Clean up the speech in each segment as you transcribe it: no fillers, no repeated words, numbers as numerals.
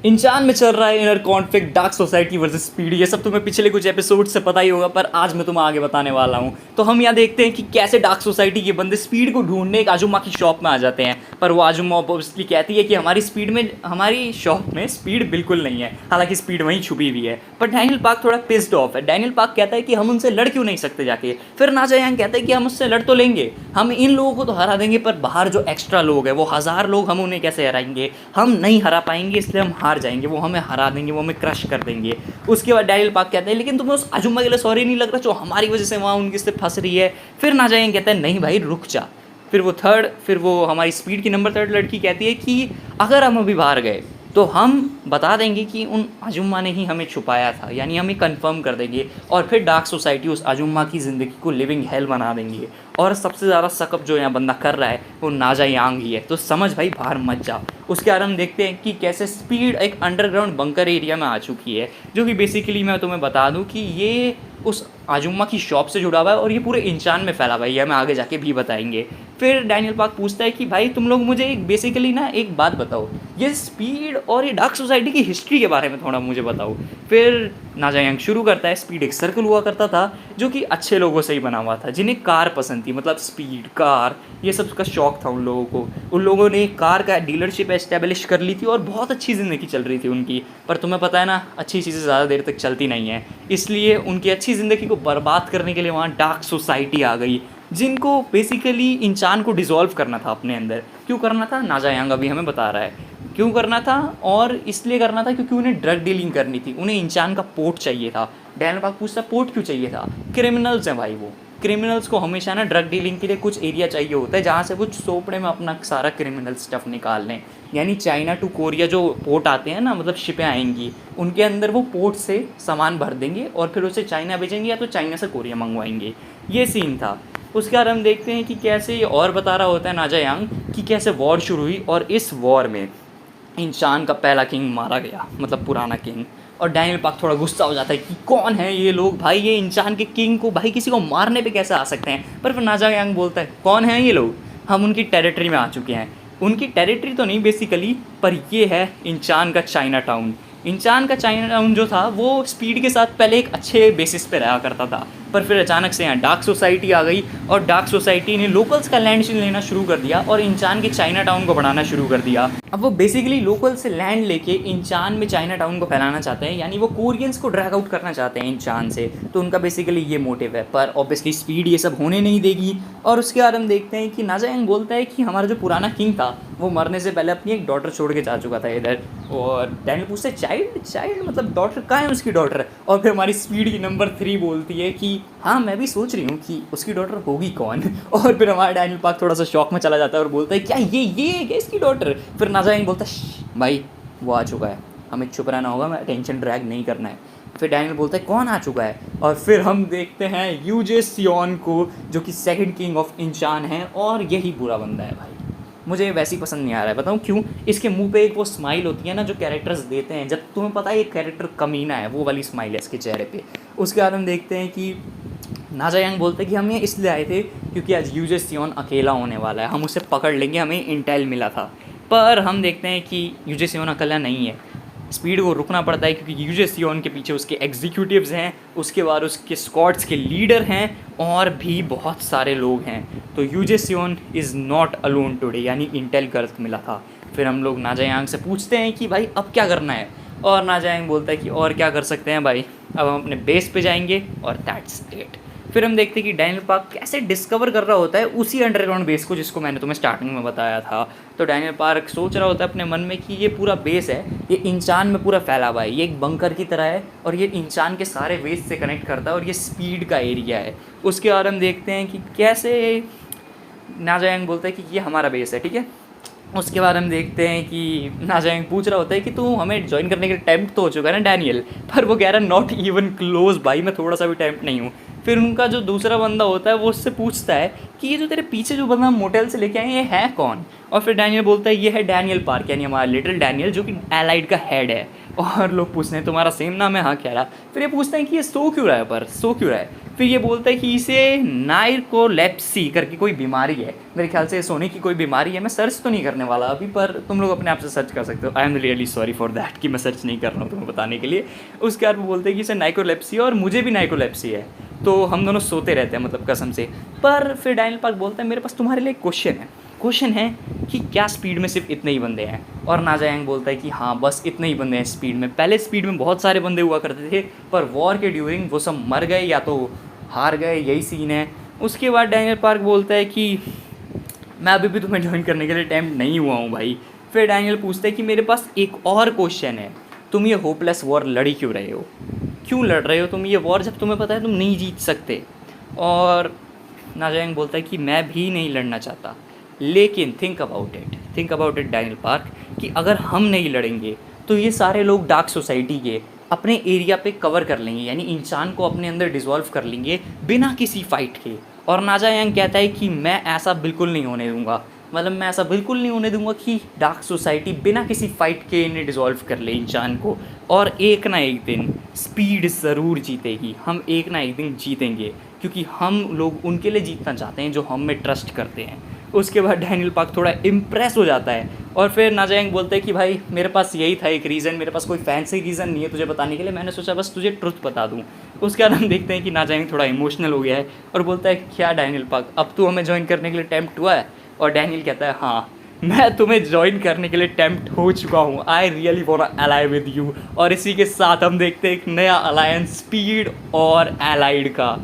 इंचान में चल रहा है inner conflict, dark society versus speed. ये सब तुम्हें पिछले कुछ एपिसोड से पता ही होगा, पर आज मैं तुम्हें आगे बताने वाला हूँ। तो हम यहाँ देखते हैं कि कैसे डार्क सोसाइटी के बंदे स्पीड को ढूंढने एक आजुम्मा की शॉप में आ जाते हैं। पर वो आजुम्मा ऑब्वियसली कहती है कि हमारी शॉप में स्पीड बिल्कुल नहीं है, हालांकि स्पीड वहीं छुपी हुई है। पर डैनियल पार्क थोड़ा पिस्ड ऑफ है। डैनियल पार्क कहता है कि हम उनसे लड़ क्यों नहीं सकते जाके। फिर नाजा यांग कहता है कि हम उससे लड़ तो लेंगे, हम इन लोगों को तो हरा देंगे, पर बाहर जो एक्स्ट्रा लोग हैं वो 1000 लोग, हम उन्हें कैसे हराएंगे, हम नहीं हरा पाएंगे, इसलिए हम हार जाएंगे, वो हमें हरा देंगे, वो हमें क्रश कर देंगे। उसके बाद डैनियल पार्क कहते हैं लेकिन तुम्हें उस आजुम्मा के लिए सॉरी नहीं लग रहा जो हमारी वजह से वहाँ उनकी से फंस रही है। फिर नाजा यांग कहता है नहीं भाई रुक जा। फिर वो हमारी स्पीड की नंबर 3 लड़की कहती है कि अगर हम अभी बाहर गए तो हम बता देंगे कि उन आजुम्मा ने ही हमें छुपाया था, यानी हमें कंफर्म कर देंगे, और फिर डार्क सोसाइटी उस आजुम्मा की ज़िंदगी को लिविंग हेल बना देंगे। और सबसे ज़्यादा सकअप जो यहाँ बंदा कर रहा है वो नाजा यांग ही है, तो समझ भाई बाहर मत जा। उसके बाद हम देखते हैं कि कैसे स्पीड एक अंडरग्राउंड बंकर एरिया में आ चुकी है, जो कि बेसिकली मैं तुम्हें बता दूँ कि ये उस आजुम्मा की शॉप से जुड़ा हुआ है और ये पूरे इंचान में फैला हुआ है, ये हमें आगे जाके भी बताएंगे। फिर डैनियल पार्क पूछता है कि भाई तुम लोग मुझे बेसिकली ना एक बात बताओ, ये स्पीड और ये डार्क सोसाइटी की हिस्ट्री के बारे में थोड़ा मुझे बताओ। फिर नाजा यांग शुरू करता है, स्पीड एक सर्कल हुआ करता था जो कि अच्छे लोगों से ही बना हुआ था, जिन्हें कार पसंद थी, मतलब स्पीड कार ये सब का शौक था उन लोगों को। उन लोगों ने कार का डीलरशिप एस्टेब्लिश कर ली थी और बहुत अच्छी ज़िंदगी चल रही थी उनकी। पर तुम्हें पता है ना, अच्छी चीज़ें ज़्यादा देर तक चलती नहीं हैं, इसलिए उनकी अच्छी ज़िंदगी को बर्बाद करने के लिए वहाँ डार्क सोसाइटी आ गई, जिनको बेसिकली इंसान को डिसॉल्व करना था अपने अंदर। क्यों करना था नाजा यांग अभी हमें बता रहा है क्यों करना था, और इसलिए करना था क्योंकि उन्हें ड्रग डीलिंग करनी थी, उन्हें इंसान का पोर्ट चाहिए था। डैनियल पार्क पूछता पोर्ट क्यों चाहिए था, क्रिमिनल्स हैं भाई वो, क्रिमिनल्स को हमेशा ना ड्रग डीलिंग के लिए कुछ एरिया चाहिए होता है जहाँ से वो सोपड़े में अपना सारा क्रिमिनल स्टफ़ निकाल लें। यानी चाइना टू कोरिया जो पोर्ट आते हैं ना, मतलब शिपें आएंगी, उनके अंदर वो पोर्ट से सामान भर देंगे और फिर उसे चाइना भेजेंगे या तो चाइना से कोरिया मंगवाएंगे। ये सीन था। उसके बाद हम देखते हैं कि कैसे ये और बता रहा होता है नाजा यांग कि कैसे वॉर शुरू हुई और इस वॉर में इंसान का पहला किंग मारा गया, मतलब पुराना किंग। और डैनियल पार्क थोड़ा गुस्सा हो जाता है कि कौन है ये लोग भाई, ये इंसान के किंग को भाई किसी को मारने पे कैसे आ सकते हैं। पर फिर नाजा यांग बोलता है कौन है ये लोग, हम उनकी टेरिटरी में आ चुके हैं। उनकी टेरिटरी तो नहीं बेसिकली, पर ये है इंसान का चाइना टाउन। इंसान का चाइना टाउन जो था वो स्पीड के साथ पहले एक अच्छे बेसिस पे रहा करता था, पर फिर अचानक से यहाँ डार्क सोसाइटी आ गई और डार्क सोसाइटी ने लोकल्स का लैंड लेना शुरू कर दिया और इंसान के चाइना टाउन को बढ़ाना शुरू कर दिया। अब वो बेसिकली लोकल से लैंड लेके इंचान में चाइना टाउन को फैलाना चाहते हैं, यानी वो कोरियंस को ड्रैग आउट करना चाहते हैं इंचान से। तो उनका बेसिकली ये मोटिव है, पर ऑब्वियसली स्पीड ये सब होने नहीं देगी। और उसके बाद हम देखते हैं कि नाजा यांग बोलता है कि हमारा जो पुराना किंग था वो मरने से पहले अपनी एक डॉटर छोड़ के जा चुका था इधर। और डैनियल पूछते है चाइल्ड मतलब डॉटर कहाँ है उसकी डॉटर। और फिर हमारी स्पीड की नंबर 3 बोलती है कि हाँ मैं भी सोच रही हूँ कि उसकी डॉटर होगी कौन। और फिर हमारा डैनियल पार्क थोड़ा सा शॉक में चला जाता है और बोलता है क्या ये है क्या इसकी डॉटर। फिर नाजा यांग बोलता है भाई वो आ चुका है, हमें चुप रहना होगा, मैं टेंशन ड्रैग नहीं करना है। फिर डैनियल बोलता है कौन आ चुका है, और फिर हम देखते हैं यूजे सियोन को, जो कि सेकंड किंग ऑफ इंचान है, और यही बुरा बंदा है भाई। मुझे वैसे ही पसंद नहीं आ रहा है, बताऊँ क्यों। इसके मुंह पे एक वो स्माइल होती है ना जो कैरेक्टर्स देते हैं, जब तुम्हें पता है ये कैरेक्टर कमीना है, वो वाली स्माइल है इसके चेहरे पे। उसके बाद हम देखते हैं कि नाजा यांग बोलते हैं कि हम ये इसलिए आए थे क्योंकि आज यूजे सियोन अकेला होने वाला है, हम उसे पकड़ लेंगे, हमें इंटेल मिला था। पर हम देखते हैं कि यूजे सियोन अकेला नहीं है, स्पीड को रुकना पड़ता है क्योंकि यूजे सियोन के पीछे उसके एग्जीक्यूटिव्स हैं, उसके बाद उसके स्क्वाड्स के लीडर हैं, और भी बहुत सारे लोग हैं। तो यूजे सियोन इज़ नॉट अलोन टुडे, यानी इंटेल का अर्थ मिला था। फिर हम लोग नाजा यांग से पूछते हैं कि भाई अब क्या करना है, और नाजा यांग बोलता है कि और क्या कर सकते हैं भाई, अब हम अपने बेस पे जाएंगे और दैट्स इट। फिर हम देखते हैं कि डैनियल पार्क कैसे डिस्कवर कर रहा होता है उसी अंडरग्राउंड बेस को जिसको मैंने तुम्हें स्टार्टिंग में बताया था। तो डैनियल पार्क सोच रहा होता है अपने मन में कि ये पूरा बेस है, ये इंसान में पूरा फैला हुआ है, ये एक बंकर की तरह है और ये इंसान के सारे वेस्ट से कनेक्ट करता है और ये स्पीड का एरिया है। उसके बाद हम देखते हैं कि कैसे नाजा यांग बोलता है कि ये हमारा बेस है, ठीक है। उसके बाद हम देखते हैं कि नाजा यांग पूछ रहा होता है कि तू हमें ज्वाइन करने के टेम्प्ट तो हो चुका है ना डैनियल, पर वो कह रहा है नॉट इवन क्लोज भाई, मैं थोड़ा सा भी टेम्प्ट नहीं हूँ। फिर उनका जो दूसरा बंदा होता है वो उससे पूछता है कि ये जो तेरे पीछे जो बंदा मोटेल से लेके आए ये है कौन। और फिर डैनियल बोलता है ये है डैनियल पार्क, यानी हमारा लिटिल डैनियल जो कि एलाइड का हेड है। और लोग पूछते हैं तुम्हारा सेम नाम है, हाँ कह रहा। फिर ये पूछते हैं कि ये सो क्यों रहा है, पर सो क्यों रहा है। फिर ये बोलता है कि इसे नार्कोलेप्सी करके कोई बीमारी है, मेरे ख्याल से सोने की कोई बीमारी है। मैं सर्च तो नहीं करने वाला अभी, पर तुम लोग अपने आप से सर्च कर सकते हो। I am really sorry for that कि मैं सर्च नहीं कर रहा हूँ तुम्हें बताने के लिए। उसके बाद वो बोलते हैं कि इसे नार्कोलेप्सी है और मुझे भी नार्कोलेप्सी है, तो हम दोनों सोते रहते हैं मतलब कसम से। पर फिर डैनियल पार्क बोलता है मेरे पास तुम्हारे लिए क्वेश्चन है कि क्या स्पीड में सिर्फ इतने ही बंदे हैं? और नाजा यांग बोलता है कि हाँ बस इतने ही बंदे हैं स्पीड में। पहले स्पीड में बहुत सारे बंदे हुआ करते थे, पर वॉर के ड्यूरिंग वो सब मर गए या तो हार गए, यही सीन है। उसके बाद डैनियल पार्क बोलता है कि मैं अभी भी तुम्हें ज्वाइन करने के लिए अटेम्प्ट नहीं हुआ हूँ भाई। फिर डैनियल पूछता है कि मेरे पास एक और क्वेश्चन है, तुम ये होपलेस वॉर लड़ी क्यों रहे हो? क्यों लड़ रहे हो तुम ये वॉर जब तुम्हें पता है तुम नहीं जीत सकते? और नाजा यांग बोलता है कि मैं भी नहीं लड़ना चाहता, लेकिन think about it Daniel park कि अगर हम नहीं लड़ेंगे तो ये सारे लोग डार्क सोसाइटी के अपने एरिया पे कवर कर लेंगे, यानी इंसान को अपने अंदर डिसॉल्व कर लेंगे बिना किसी फाइट के। और नाजा यांग कहता है कि मैं ऐसा बिल्कुल नहीं होने दूंगा, मतलब मैं ऐसा बिल्कुल नहीं होने दूंगा कि डार्क सोसाइटी बिना किसी फाइट के इन्हें डिसॉल्व कर ले इंसान को। और एक ना एक दिन स्पीड ज़रूर जीतेगी, हम एक ना एक दिन जीतेंगे, क्योंकि हम लोग उनके लिए जीतना चाहते हैं जो हम में ट्रस्ट करते हैं। उसके बाद डैनियल पार्क थोड़ा इम्प्रेस हो जाता है और फिर नाजा यांग बोलते हैं कि भाई मेरे पास यही था एक रीज़न, मेरे पास कोई फैंसी रीज़न नहीं है तुझे बताने के लिए, मैंने सोचा बस तुझे ट्रुथ बता दूँ। उसके बाद हम देखते हैं कि नाजा यांग थोड़ा इमोशनल हो गया है और बोलता है क्या डैनियल पार्क अब तू हमें ज्वाइन करने के लिए टेम्प्ट हुआ है? और डैनियल कहता है हाँ मैं तुम्हें ज्वाइन करने के लिए टेम्प्ट हो चुका हूँ, I really want ally with you. और इसी के साथ हम देखते हैं एक नया अलायंस स्पीड और एलाइड का।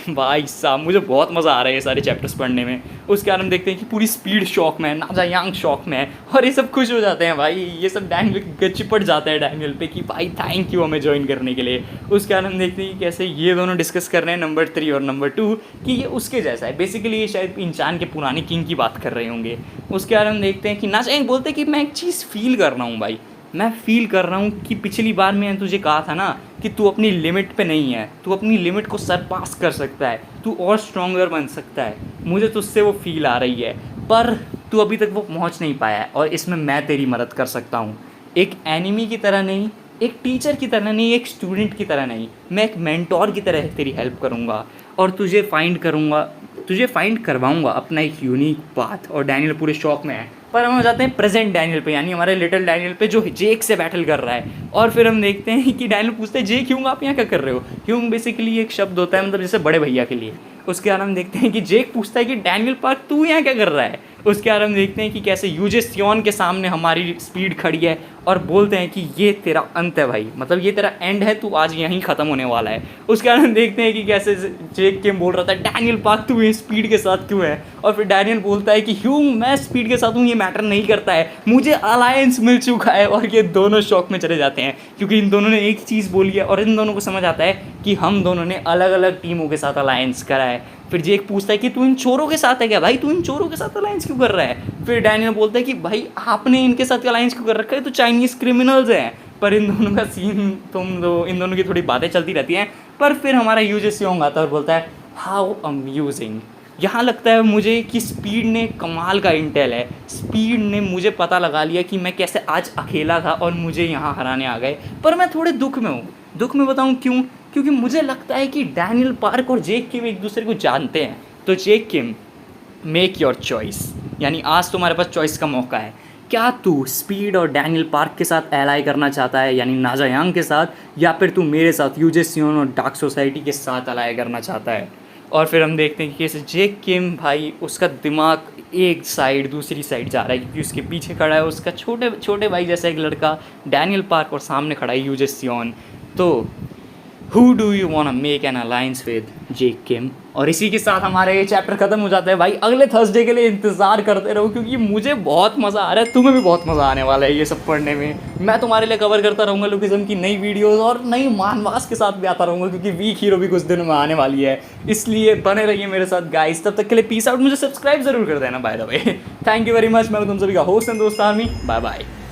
भाई साहब मुझे बहुत मज़ा आ रहा है ये सारे चैप्टर्स पढ़ने में। उसके बाद हम देखते हैं कि पूरी स्पीड शॉक में है, नाजा यांग शॉक में है और ये सब खुश हो जाते हैं भाई। ये सब डैनियल चिपट जाता है डैनियल पे कि भाई थैंक यू हमें ज्वाइन करने के लिए। उसके बाद हम देखते हैं कि कैसे ये दोनों डिस्कस कर रहे हैं नंबर 3 और नंबर 2 कि ये उसके जैसा है। बेसिकली ये शायद इंसान के पुराने किंग की बात कर रहे होंगे। उसके बाद हम देखते हैं कि नाजा यांग बोलते हैं कि मैं एक चीज़ फील कर रहा हूँ भाई, मैं फील कर रहा हूँ कि पिछली बार मैंने तुझे कहा था ना कि तू अपनी लिमिट पे नहीं है, तू अपनी लिमिट को सरपास कर सकता है, तू और स्ट्रॉन्गर बन सकता है। मुझे तुझसे वो फील आ रही है, पर तू अभी तक वो पहुँच नहीं पाया है और इसमें मैं तेरी मदद कर सकता हूँ। एक एनिमी की तरह नहीं, एक टीचर की तरह नहीं, एक स्टूडेंट की तरह नहीं, मैं एक मेंटोर की तरह तेरी हेल्प करूँगा और तुझे फाइंड करवाऊँगा अपना एक यूनिक पाथ। और डैनियल पूरे शॉक में है। पर हम हो जाते हैं प्रेजेंट डैनियल पे, यानी हमारे लिटिल डैनियल पे जो जेक से बैटल कर रहा है। और फिर हम देखते हैं कि डैनियल पूछते हैं जेक ह्यूंग आप यहाँ क्या कर रहे हो? ह्यूंग बेसिकली एक शब्द होता है मतलब जैसे बड़े भैया के लिए। उसके बाद हम देखते हैं कि जेक पूछता है कि डैनियल पार्क तू यहाँ क्या कर रहा है? उसके बाद हम देखते हैं कि कैसे यूजे सियोन के सामने हमारी स्पीड खड़ी है और बोलते हैं कि ये तेरा अंत है भाई, मतलब ये तेरा एंड है, तू आज यहीं ख़त्म होने वाला है। उसके बाद हम देखते हैं कि कैसे जेक केम बोल रहा था डैनियल पार्क तू ये स्पीड के साथ क्यों है? और फिर डैनियल बोलता है कि ह्यूंग मैं स्पीड के साथ हूँ, ये मैटर नहीं करता है, मुझे अलायंस मिल चुका है। और ये दोनों शॉक में चले जाते हैं क्योंकि इन दोनों ने एक चीज़ बोली है और इन दोनों को समझ आता है कि हम दोनों ने अलग अलग टीमों के साथ अलायंस करा है। फिर जेक पूछता है कि तू इन चोरों के साथ है क्या भाई, तू इन चोरों के साथ अलायंस क्यों कर रहा है? फिर डैनियल बोलता है कि भाई आपने इनके साथ अलायंस क्यों कर रखा है, तो चाइनीज़ क्रिमिनल्स हैं। पर इन दोनों का सीन इन दोनों की थोड़ी बातें चलती रहती हैं। पर फिर हमारा यूजे सियोंग आता है और बोलता है हाउ अम्यूजिंग। यहाँ लगता है मुझे कि स्पीड ने कमाल का इंटेल है, स्पीड ने मुझे पता लगा लिया कि मैं कैसे आज अकेला था और मुझे यहाँ हराने आ गए। पर मैं थोड़े दुख में हूँ, दुख में बताऊँ क्यों? क्योंकि मुझे लगता है कि डैनियल पार्क और जेक किम एक दूसरे को जानते हैं। तो जेक किम मेक योर चॉइस, यानी आज तुम्हारे पास चॉइस का मौका है। क्या तू स्पीड और डैनियल पार्क के साथ एलाई करना चाहता है, यानी नाजा यांग के साथ, या फिर तू मेरे साथ यूजे सियोन और डार्क सोसाइटी के साथ एलाई करना चाहता है? और फिर हम देखते हैं कि कैसे जेक किम भाई उसका दिमाग एक साइड दूसरी साइड जा रहा है क्योंकि उसके पीछे खड़ा है उसका छोटे भाई जैसा एक लड़का डैनियल पार्क और सामने खड़ा है यूजे सियोन। तो who do you want make an alliance with, Jake Kim? और इसी के साथ हमारा ये चैप्टर खत्म हो जाता है भाई। अगले थर्सडे के लिए इंतज़ार करते रहो क्योंकि मुझे बहुत मज़ा आ रहा है, तुम्हें भी बहुत मज़ा आने वाला है ये सब पढ़ने में। मैं तुम्हारे लिए कवर करता रहूँगा लुकिज्म की नई वीडियोस और नई मानवास के साथ भी आता रहूँगा क्योंकि वीक हीरो भी कुछ दिनों में आने वाली है, इसलिए बने रहिए मेरे साथ गाइस। तब तक के लिए पीस आउट, मुझे सब्सक्राइब जरूर कर देना by the way. Thank you very much. मैं तुम सभी का होस्ट एंड दोस्त आर्मी, बाय बाय।